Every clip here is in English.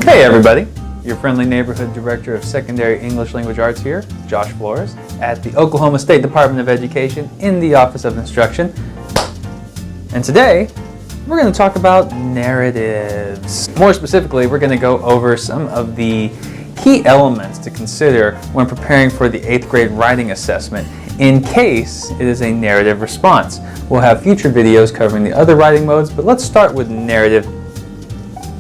Hey everybody, your friendly neighborhood director of secondary English language arts here, Josh Flores, at the Oklahoma State Department of Education in the Office of Instruction. And today, we're going to talk about narratives. More specifically, we're going to go over some of the key elements to consider when preparing for the 8th grade writing assessment in case it is a narrative response. We'll have future videos covering the other writing modes, but let's start with narrative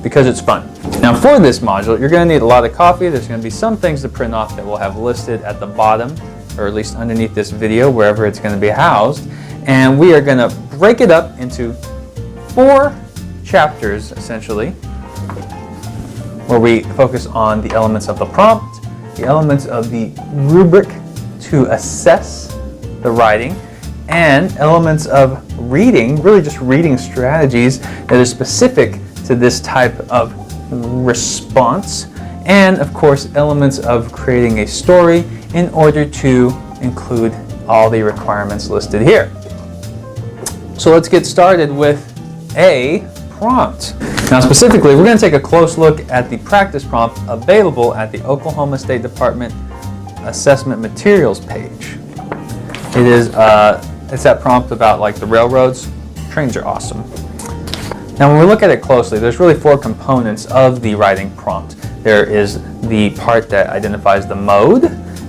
because it's fun. Now for this module, you're going to need a lot of coffee. There's going to be some things to print off that we'll have listed at the bottom, or at least underneath this video, wherever it's going to be housed. And we are going to break it up into 4 chapters, essentially, where we focus on the elements of the prompt, the elements of the rubric to assess the writing, and elements of reading, really just reading strategies that are specific to this type of response, and of course elements of creating a story in order to include all the requirements listed here. So let's get started with a prompt. Now specifically, we're going to take a close look at the practice prompt available at the Oklahoma State Department Assessment Materials page. It's that prompt about like the railroads. Trains are awesome. Now when we look at it closely, there's really 4 components of the writing prompt. There is the part that identifies the mode.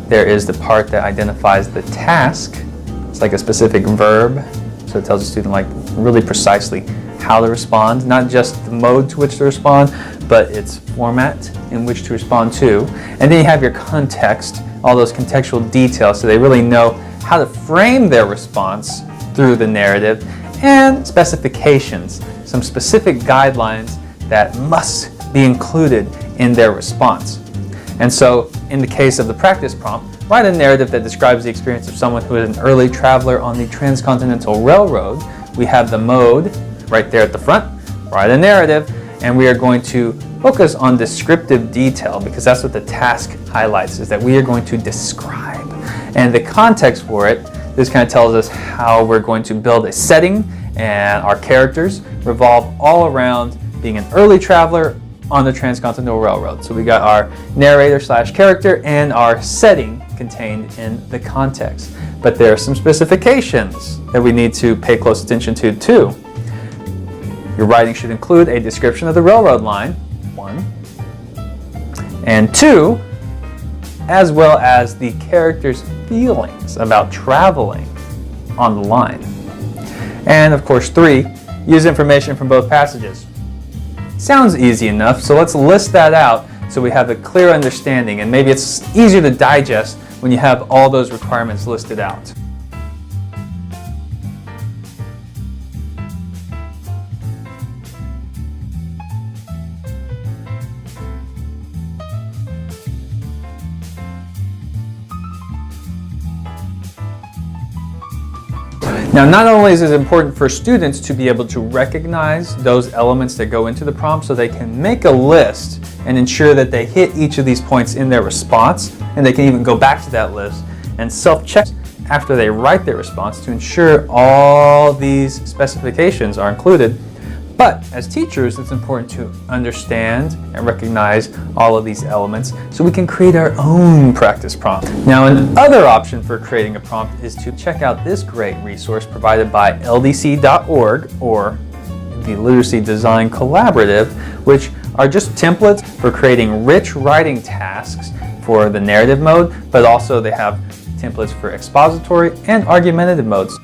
There is the part that identifies the task. It's like a specific verb, so it tells the student like really precisely how to respond, not just the mode to which to respond, but its format in which to respond to. And then you have your context, all those contextual details, so they really know how to frame their response through the narrative, and specifications, some specific guidelines that must be included in their response. And so in the case of the practice prompt, write a narrative that describes the experience of someone who is an early traveler on the Transcontinental Railroad. We have the mode right there at the front. Write a narrative, and we are going to focus on descriptive detail because that's what the task highlights, is that we are going to describe. And the context for it, this kind of tells us how we're going to build a setting, and our characters revolve all around being an early traveler on the Transcontinental Railroad. So we got our narrator / character and our setting contained in the context. But there are some specifications that we need to pay close attention to too. Your writing should include a description of the railroad line, 1, and 2, as well as the character's feelings about traveling on the line. And of course 3, use information from both passages. Sounds easy enough, so let's list that out so we have a clear understanding, and maybe it's easier to digest when you have all those requirements listed out. Now, not only is it important for students to be able to recognize those elements that go into the prompt so they can make a list and ensure that they hit each of these points in their response, and they can even go back to that list and self-check after they write their response to ensure all these specifications are included. But as teachers, it's important to understand and recognize all of these elements so we can create our own practice prompt. Now, another option for creating a prompt is to check out this great resource provided by ldc.org, or the Literacy Design Collaborative, which are just templates for creating rich writing tasks for the narrative mode, but also they have templates for expository and argumentative modes.